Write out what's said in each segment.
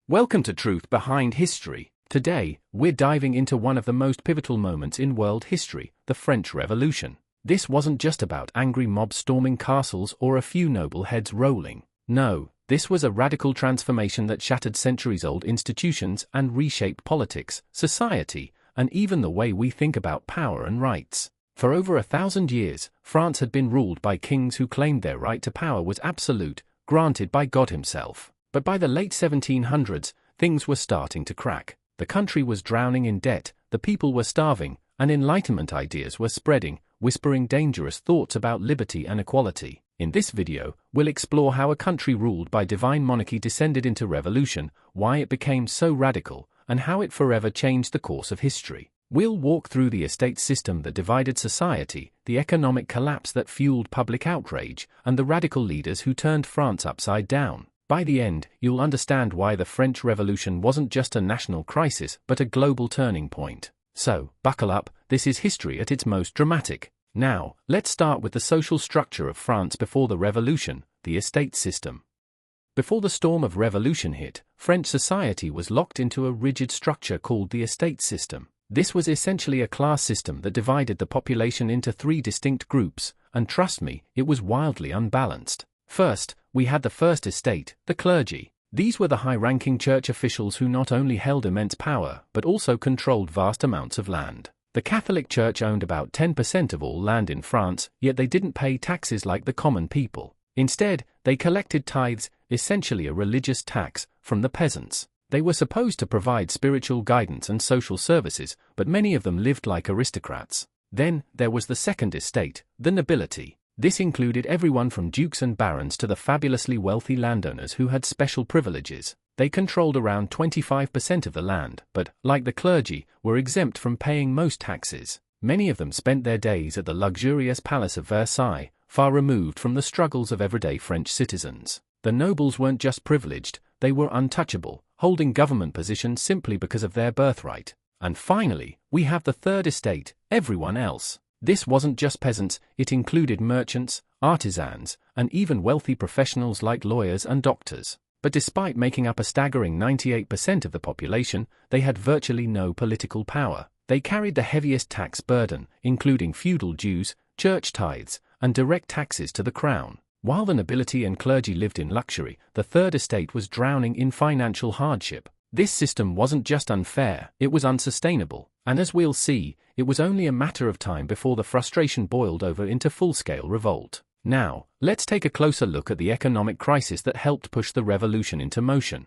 Welcome to Truth Behind History. Today, we're diving into one of the most pivotal moments in world history, the French Revolution. This wasn't just about angry mobs storming castles or a few noble heads rolling. No, this was a radical transformation that shattered centuries-old institutions and reshaped politics, society, and even the way we think about power and rights. For over 1,000 years, France had been ruled by kings who claimed their right to power was absolute, granted by God himself. But by the late 1700s, things were starting to crack. The country was drowning in debt, the people were starving, and Enlightenment ideas were spreading, whispering dangerous thoughts about liberty and equality. In this video, we'll explore how a country ruled by divine monarchy descended into revolution, why it became so radical, and how it forever changed the course of history. We'll walk through the estate system that divided society, the economic collapse that fueled public outrage, and the radical leaders who turned France upside down. By the end, you'll understand why the French Revolution wasn't just a national crisis but a global turning point. So, buckle up, this is history at its most dramatic. Now, let's start with the social structure of France before the Revolution, the estate system. Before the storm of revolution hit, French society was locked into a rigid structure called the estate system. This was essentially a class system that divided the population into three distinct groups, and trust me, it was wildly unbalanced. First, we had the first estate, the clergy. These were the high-ranking church officials who not only held immense power, but also controlled vast amounts of land. The Catholic Church owned about 10% of all land in France, yet they didn't pay taxes like the common people. Instead, they collected tithes, essentially a religious tax, from the peasants. They were supposed to provide spiritual guidance and social services, but many of them lived like aristocrats. Then, there was the second estate, the nobility. This included everyone from dukes and barons to the fabulously wealthy landowners who had special privileges. They controlled around 25% of the land, but, like the clergy, were exempt from paying most taxes. Many of them spent their days at the luxurious Palace of Versailles, far removed from the struggles of everyday French citizens. The nobles weren't just privileged, they were untouchable, holding government positions simply because of their birthright. And finally, we have the third estate, everyone else. This wasn't just peasants, it included merchants, artisans, and even wealthy professionals like lawyers and doctors. But despite making up a staggering 98% of the population, they had virtually no political power. They carried the heaviest tax burden, including feudal dues, church tithes, and direct taxes to the crown. While the nobility and clergy lived in luxury, the third estate was drowning in financial hardship. This system wasn't just unfair, it was unsustainable, and as we'll see, it was only a matter of time before the frustration boiled over into full-scale revolt. Now, let's take a closer look at the economic crisis that helped push the revolution into motion.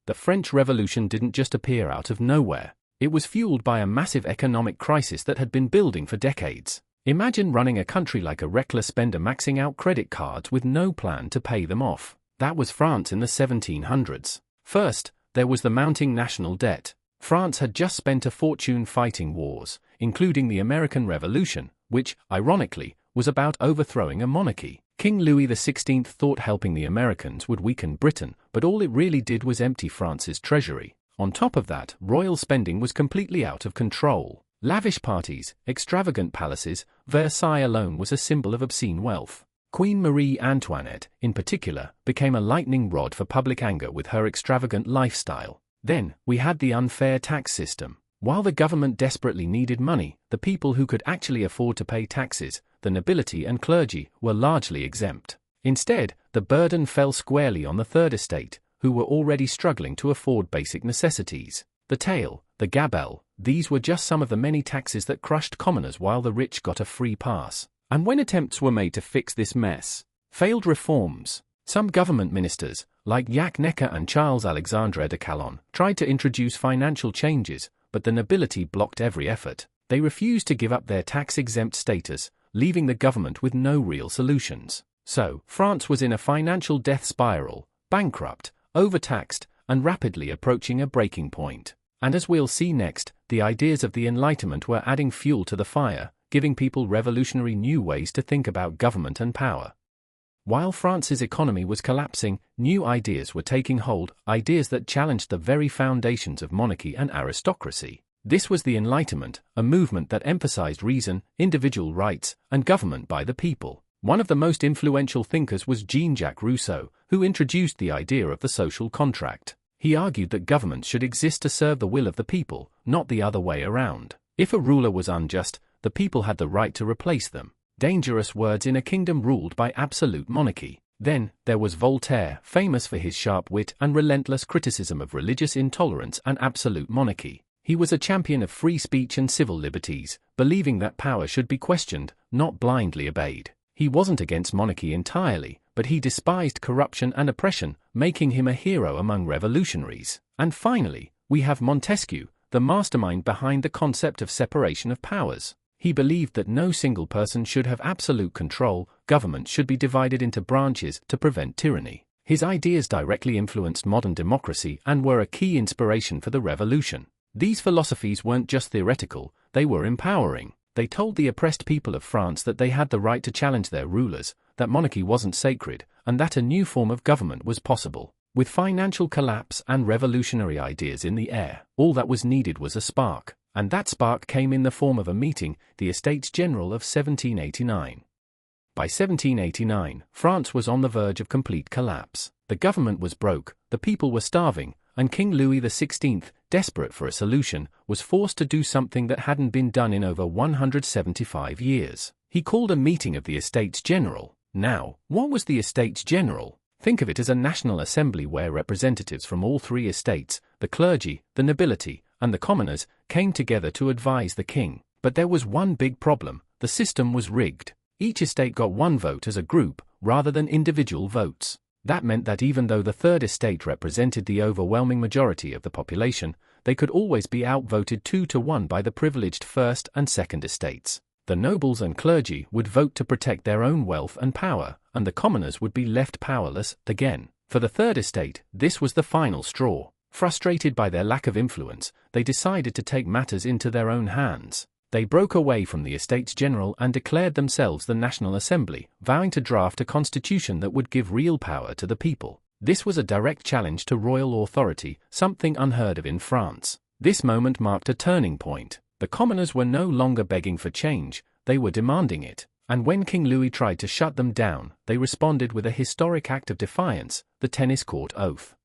The French Revolution didn't just appear out of nowhere. It was fueled by a massive economic crisis that had been building for decades. Imagine running a country like a reckless spender maxing out credit cards with no plan to pay them off. That was France in the 1700s. First, there was the mounting national debt. France had just spent a fortune fighting wars, including the American Revolution, which, ironically, was about overthrowing a monarchy. King Louis XVI thought helping the Americans would weaken Britain, but all it really did was empty France's treasury. On top of that, royal spending was completely out of control. Lavish parties, extravagant palaces, Versailles alone was a symbol of obscene wealth. Queen Marie Antoinette, in particular, became a lightning rod for public anger with her extravagant lifestyle. Then, we had the unfair tax system. While the government desperately needed money, the people who could actually afford to pay taxes, the nobility and clergy, were largely exempt. Instead, the burden fell squarely on the third estate, who were already struggling to afford basic necessities. The taille, the gabelle, these were just some of the many taxes that crushed commoners while the rich got a free pass. And when attempts were made to fix this mess, failed reforms, some government ministers, like Jacques Necker and Charles Alexandre de Calonne, tried to introduce financial changes, but the nobility blocked every effort. They refused to give up their tax-exempt status, leaving the government with no real solutions. So, France was in a financial death spiral, bankrupt, overtaxed, and rapidly approaching a breaking point. And as we'll see next, the ideas of the Enlightenment were adding fuel to the fire, giving people revolutionary new ways to think about government and power. While France's economy was collapsing, new ideas were taking hold, ideas that challenged the very foundations of monarchy and aristocracy. This was the Enlightenment, a movement that emphasized reason, individual rights, and government by the people. One of the most influential thinkers was Jean-Jacques Rousseau, who introduced the idea of the social contract. He argued that governments should exist to serve the will of the people, not the other way around. If a ruler was unjust, the people had the right to replace them. Dangerous words in a kingdom ruled by absolute monarchy. Then, there was Voltaire, famous for his sharp wit and relentless criticism of religious intolerance and absolute monarchy. He was a champion of free speech and civil liberties, believing that power should be questioned, not blindly obeyed. He wasn't against monarchy entirely, but he despised corruption and oppression, making him a hero among revolutionaries. And finally, we have Montesquieu, the mastermind behind the concept of separation of powers. He believed that no single person should have absolute control, government should be divided into branches to prevent tyranny. His ideas directly influenced modern democracy and were a key inspiration for the revolution. These philosophies weren't just theoretical, they were empowering. They told the oppressed people of France that they had the right to challenge their rulers, that monarchy wasn't sacred, and that a new form of government was possible. With financial collapse and revolutionary ideas in the air, all that was needed was a spark. And that spark came in the form of a meeting, the Estates General of 1789. By 1789, France was on the verge of complete collapse. The government was broke, the people were starving, and King Louis XVI, desperate for a solution, was forced to do something that hadn't been done in over 175 years. He called a meeting of the Estates General. Now, what was the Estates General? Think of it as a national assembly where representatives from all three estates, the clergy, the nobility, and the commoners, came together to advise the king. But there was one big problem: the system was rigged. Each estate got one vote as a group, rather than individual votes. That meant that even though the third estate represented the overwhelming majority of the population, they could always be outvoted 2-1 by the privileged first and second estates. The nobles and clergy would vote to protect their own wealth and power, and the commoners would be left powerless again. For the third estate, this was the final straw. Frustrated by their lack of influence, they decided to take matters into their own hands. They broke away from the Estates General and declared themselves the National Assembly, vowing to draft a constitution that would give real power to the people. This was a direct challenge to royal authority, something unheard of in France. This moment marked a turning point. The commoners were no longer begging for change, they were demanding it. And when King Louis tried to shut them down, they responded with a historic act of defiance, the tennis court oath.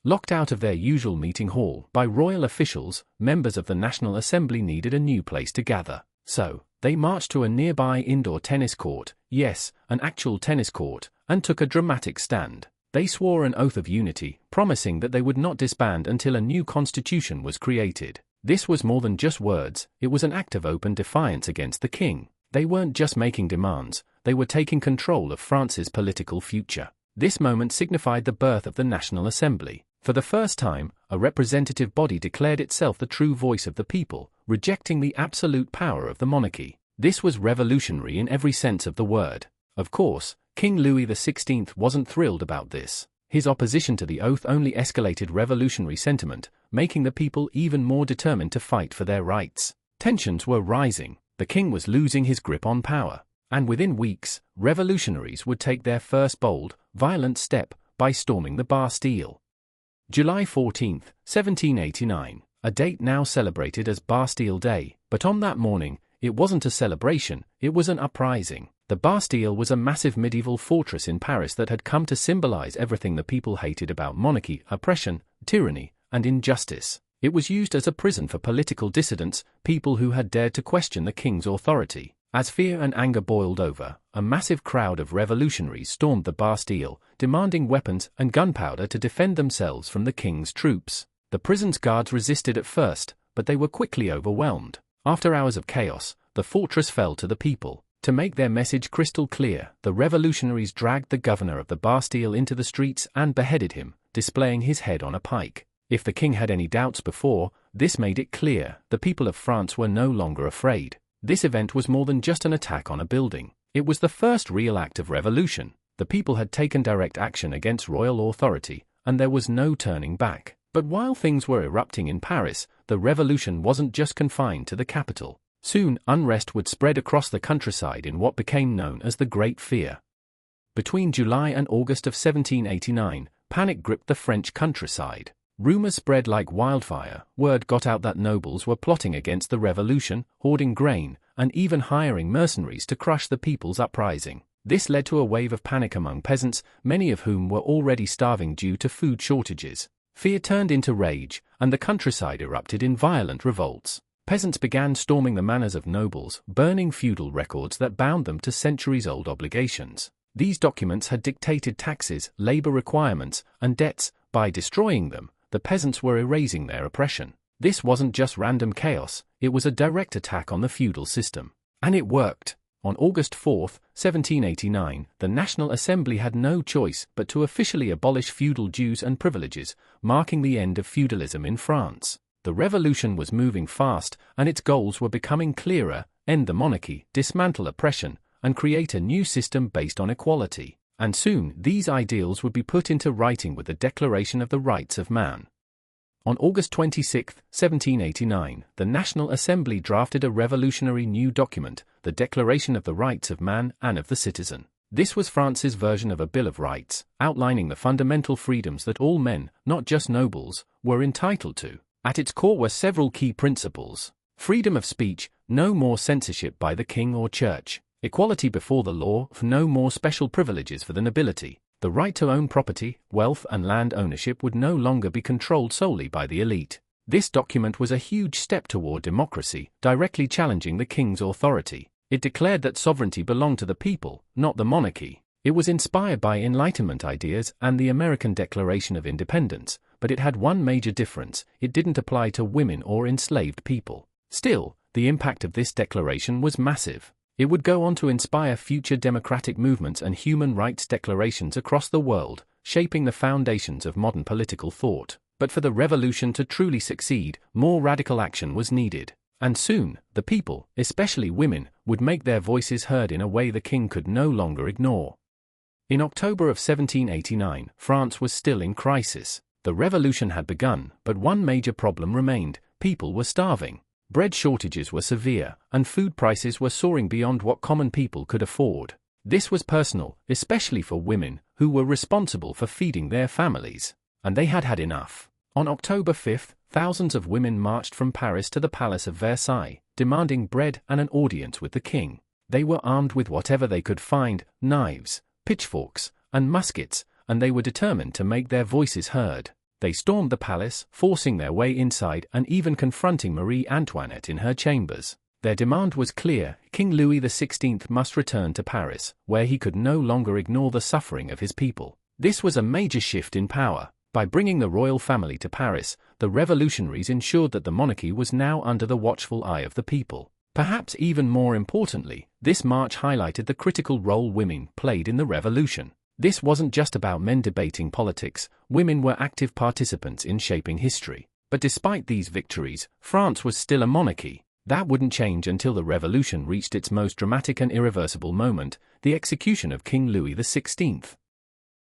Locked out of their usual meeting hall by royal officials, members of the National Assembly needed a new place to gather. So, they marched to a nearby indoor tennis court, yes, an actual tennis court, and took a dramatic stand. They swore an oath of unity, promising that they would not disband until a new constitution was created. This was more than just words, it was an act of open defiance against the king. They weren't just making demands, they were taking control of France's political future. This moment signified the birth of the National Assembly. For the first time, a representative body declared itself the true voice of the people, rejecting the absolute power of the monarchy. This was revolutionary in every sense of the word. Of course, King Louis XVI wasn't thrilled about this. His opposition to the oath only escalated revolutionary sentiment, making the people even more determined to fight for their rights. Tensions were rising, the king was losing his grip on power, and within weeks, revolutionaries would take their first bold, violent step by storming the Bastille. July 14, 1789, a date now celebrated as Bastille Day, but on that morning, it wasn't a celebration, it was an uprising. The Bastille was a massive medieval fortress in Paris that had come to symbolize everything the people hated about monarchy, oppression, tyranny, and injustice. It was used as a prison for political dissidents, people who had dared to question the king's authority. As fear and anger boiled over, a massive crowd of revolutionaries stormed the Bastille, demanding weapons and gunpowder to defend themselves from the king's troops. The prison's guards resisted at first, but they were quickly overwhelmed. After hours of chaos, the fortress fell to the people. To make their message crystal clear, the revolutionaries dragged the governor of the Bastille into the streets and beheaded him, displaying his head on a pike. If the king had any doubts before, this made it clear the people of France were no longer afraid. This event was more than just an attack on a building. It was the first real act of revolution. The people had taken direct action against royal authority, and there was no turning back. But while things were erupting in Paris, the revolution wasn't just confined to the capital. Soon, unrest would spread across the countryside in what became known as the Great Fear. Between July and August of 1789, panic gripped the French countryside. Rumors spread like wildfire. Word got out that nobles were plotting against the revolution, hoarding grain, and even hiring mercenaries to crush the people's uprising. This led to a wave of panic among peasants, many of whom were already starving due to food shortages. Fear turned into rage, and the countryside erupted in violent revolts. Peasants began storming the manors of nobles, burning feudal records that bound them to centuries-old obligations. These documents had dictated taxes, labor requirements, and debts. By destroying them, the peasants were erasing their oppression. This wasn't just random chaos, it was a direct attack on the feudal system. And it worked. On August 4, 1789, the National Assembly had no choice but to officially abolish feudal dues and privileges, marking the end of feudalism in France. The revolution was moving fast, and its goals were becoming clearer: end the monarchy, dismantle oppression, and create a new system based on equality. And soon, these ideals would be put into writing with the Declaration of the Rights of Man. On August 26, 1789, the National Assembly drafted a revolutionary new document, the Declaration of the Rights of Man and of the Citizen. This was France's version of a Bill of Rights, outlining the fundamental freedoms that all men, not just nobles, were entitled to. At its core were several key principles: freedom of speech, no more censorship by the king or church; equality before the law, no more special privileges for the nobility; the right to own property, wealth, and land ownership would no longer be controlled solely by the elite. This document was a huge step toward democracy, directly challenging the king's authority. It declared that sovereignty belonged to the people, not the monarchy. It was inspired by Enlightenment ideas and the American Declaration of Independence, but it had one major difference: it didn't apply to women or enslaved people. Still, the impact of this declaration was massive. It would go on to inspire future democratic movements and human rights declarations across the world, shaping the foundations of modern political thought. But for the revolution to truly succeed, more radical action was needed. And soon, the people, especially women, would make their voices heard in a way the king could no longer ignore. In October of 1789, France was still in crisis. The revolution had begun, but one major problem remained: people were starving. Bread shortages were severe, and food prices were soaring beyond what common people could afford. This was personal, especially for women, who were responsible for feeding their families. And they had had enough. On October 5, thousands of women marched from Paris to the Palace of Versailles, demanding bread and an audience with the king. They were armed with whatever they could find: knives, pitchforks, and muskets, and they were determined to make their voices heard. They stormed the palace, forcing their way inside and even confronting Marie Antoinette in her chambers. Their demand was clear: King Louis XVI must return to Paris, where he could no longer ignore the suffering of his people. This was a major shift in power. By bringing the royal family to Paris, the revolutionaries ensured that the monarchy was now under the watchful eye of the people. Perhaps even more importantly, this march highlighted the critical role women played in the revolution. This wasn't just about men debating politics; women were active participants in shaping history. But despite these victories, France was still a monarchy. That wouldn't change until the revolution reached its most dramatic and irreversible moment: the execution of King Louis XVI.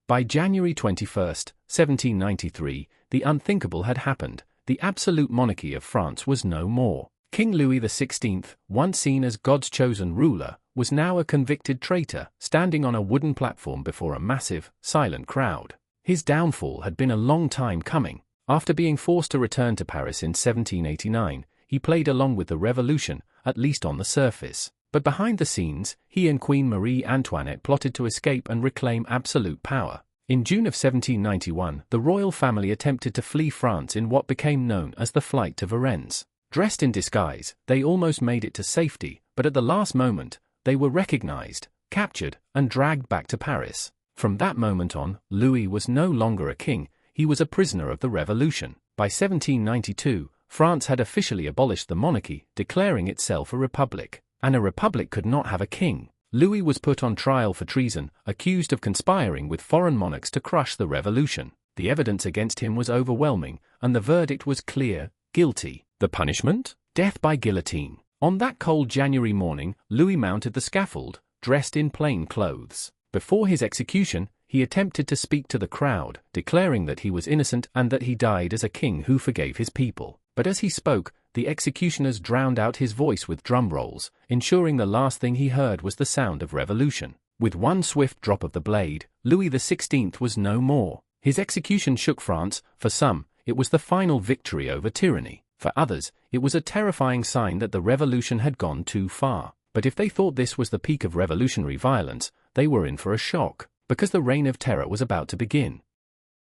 By January 21, 1793, the unthinkable had happened. The absolute monarchy of France was no more. King Louis XVI, once seen as God's chosen ruler, was now a convicted traitor, standing on a wooden platform before a massive, silent crowd. His downfall had been a long time coming. After being forced to return to Paris in 1789, he played along with the revolution, at least on the surface. But behind the scenes, he and Queen Marie Antoinette plotted to escape and reclaim absolute power. In June of 1791, the royal family attempted to flee France in what became known as the Flight to Varennes. Dressed in disguise, they almost made it to safety, but at the last moment, they were recognized, captured, and dragged back to Paris. From that moment on, Louis was no longer a king; he was a prisoner of the revolution. By 1792, France had officially abolished the monarchy, declaring itself a republic. And a republic could not have a king. Louis was put on trial for treason, accused of conspiring with foreign monarchs to crush the revolution. The evidence against him was overwhelming, and the verdict was clear: guilty. The punishment? Death by guillotine. On that cold January morning, Louis mounted the scaffold, dressed in plain clothes. Before his execution, he attempted to speak to the crowd, declaring that he was innocent and that he died as a king who forgave his people. But as he spoke, the executioners drowned out his voice with drum rolls, ensuring the last thing he heard was the sound of revolution. With one swift drop of the blade, Louis XVI was no more. His execution shook France. For some, it was the final victory over tyranny. For others, it was a terrifying sign that the revolution had gone too far. But if they thought this was the peak of revolutionary violence, they were in for a shock, because the reign of terror was about to begin.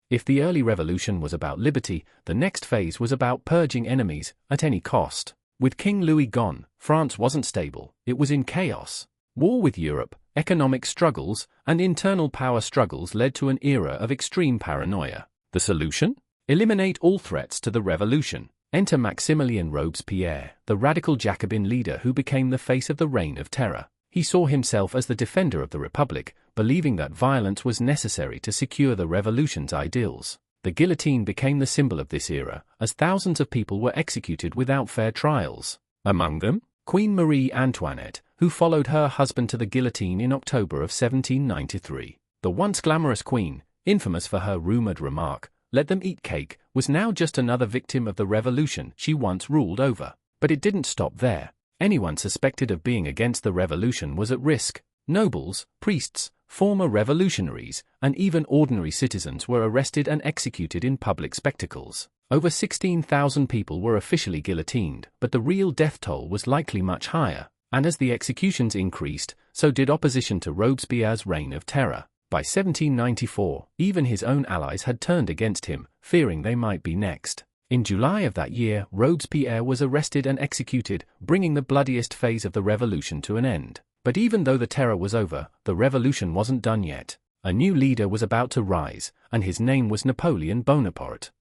If the early revolution was about liberty, the next phase was about purging enemies at any cost. With King Louis gone, France wasn't stable, it was in chaos. War with Europe, economic struggles, and internal power struggles led to an era of extreme paranoia. The solution? Eliminate all threats to the revolution. Enter Maximilien Robespierre, the radical Jacobin leader who became the face of the Reign of Terror. He saw himself as the defender of the Republic, believing that violence was necessary to secure the revolution's ideals. The guillotine became the symbol of this era, as thousands of people were executed without fair trials. Among them, Queen Marie Antoinette, who followed her husband to the guillotine in October of 1793. The once glamorous queen, infamous for her rumored remark, "Let them eat cake," was now just another victim of the revolution she once ruled over. But it didn't stop there. Anyone suspected of being against the revolution was at risk. Nobles, priests, former revolutionaries, and even ordinary citizens were arrested and executed in public spectacles. Over 16,000 people were officially guillotined, but the real death toll was likely much higher, and as the executions increased, so did opposition to Robespierre's reign of terror. By 1794, even his own allies had turned against him, fearing they might be next. In July of that year, Robespierre was arrested and executed, bringing the bloodiest phase of the revolution to an end. But even though the terror was over, the revolution wasn't done yet. A new leader was about to rise, and his name was Napoleon Bonaparte.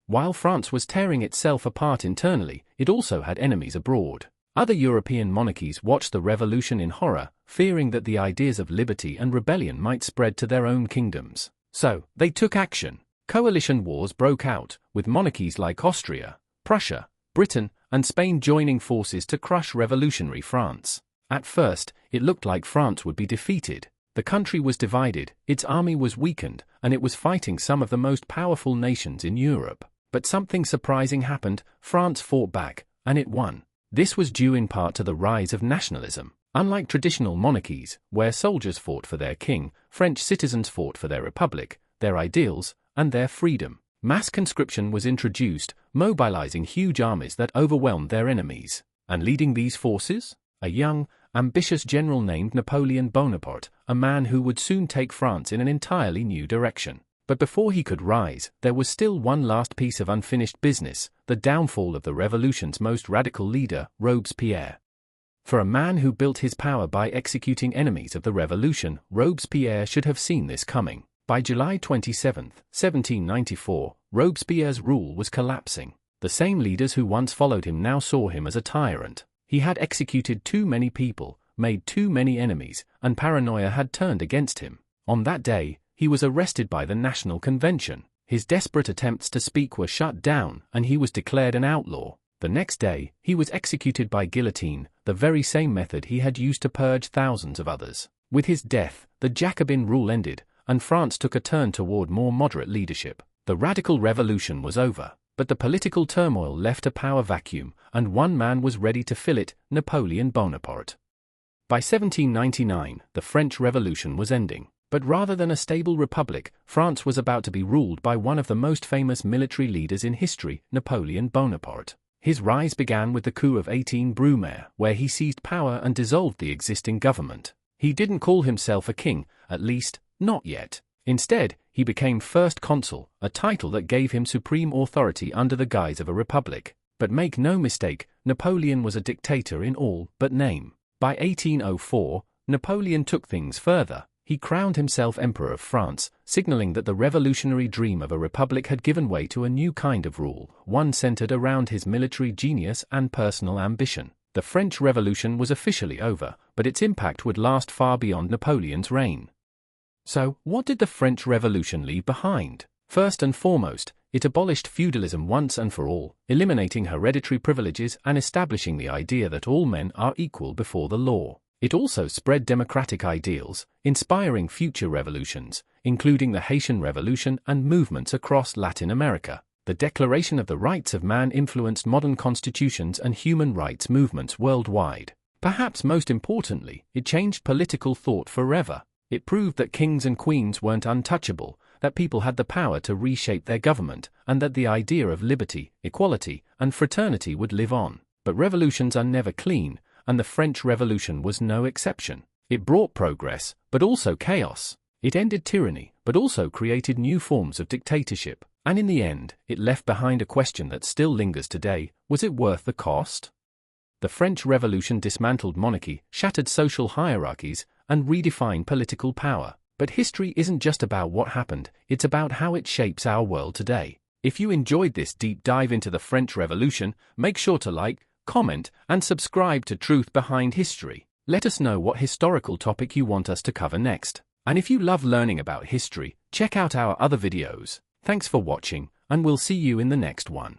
While France was tearing itself apart internally, it also had enemies abroad. Other European monarchies watched the revolution in horror, fearing that the ideas of liberty and rebellion might spread to their own kingdoms. So, they took action. Coalition wars broke out, with monarchies like Austria, Prussia, Britain, and Spain joining forces to crush revolutionary France. At first, it looked like France would be defeated. The country was divided, its army was weakened, and it was fighting some of the most powerful nations in Europe. But something surprising happened. France fought back, and it won. This was due in part to the rise of nationalism. Unlike traditional monarchies, where soldiers fought for their king, French citizens fought for their republic, their ideals, and their freedom. Mass conscription was introduced, mobilizing huge armies that overwhelmed their enemies. And leading these forces? A young, ambitious general named Napoleon Bonaparte, a man who would soon take France in an entirely new direction. But before he could rise, there was still one last piece of unfinished business: the downfall of the revolution's most radical leader, Robespierre. For a man who built his power by executing enemies of the revolution, Robespierre should have seen this coming. By July 27, 1794, Robespierre's rule was collapsing. The same leaders who once followed him now saw him as a tyrant. He had executed too many people, made too many enemies, and paranoia had turned against him. On that day, he was arrested by the National Convention. His desperate attempts to speak were shut down, and he was declared an outlaw. The next day, he was executed by guillotine, the very same method he had used to purge thousands of others. With his death, the Jacobin rule ended, and France took a turn toward more moderate leadership. The radical revolution was over, but the political turmoil left a power vacuum, and one man was ready to fill it: Napoleon Bonaparte. By 1799, the French Revolution was ending. But rather than a stable republic, France was about to be ruled by one of the most famous military leaders in history, Napoleon Bonaparte. His rise began with the coup of 18 Brumaire, where he seized power and dissolved the existing government. He didn't call himself a king, at least, not yet. Instead, he became First Consul, a title that gave him supreme authority under the guise of a republic. But make no mistake, Napoleon was a dictator in all but name. By 1804, Napoleon took things further. He crowned himself Emperor of France, signaling that the revolutionary dream of a republic had given way to a new kind of rule, one centered around his military genius and personal ambition. The French Revolution was officially over, but its impact would last far beyond Napoleon's reign. So, what did the French Revolution leave behind? First and foremost, it abolished feudalism once and for all, eliminating hereditary privileges and establishing the idea that all men are equal before the law. It also spread democratic ideals, inspiring future revolutions, including the Haitian Revolution and movements across Latin America. The Declaration of the Rights of Man influenced modern constitutions and human rights movements worldwide. Perhaps most importantly, it changed political thought forever. It proved that kings and queens weren't untouchable, that people had the power to reshape their government, and that the idea of liberty, equality, and fraternity would live on. But revolutions are never clean, and the French Revolution was no exception. It brought progress, but also chaos. It ended tyranny, but but also created new forms of dictatorship. And in the end, it left behind a question that still lingers today: was it worth the cost? The French Revolution dismantled monarchy, shattered social hierarchies, and redefined political power. But history isn't just about what happened, it's about how it shapes our world today. If you enjoyed this deep dive into the French Revolution, make sure to like, comment, and subscribe to Truth Behind History. Let us know what historical topic you want us to cover next. And if you love learning about history, check out our other videos. Thanks for watching, and we'll see you in the next one.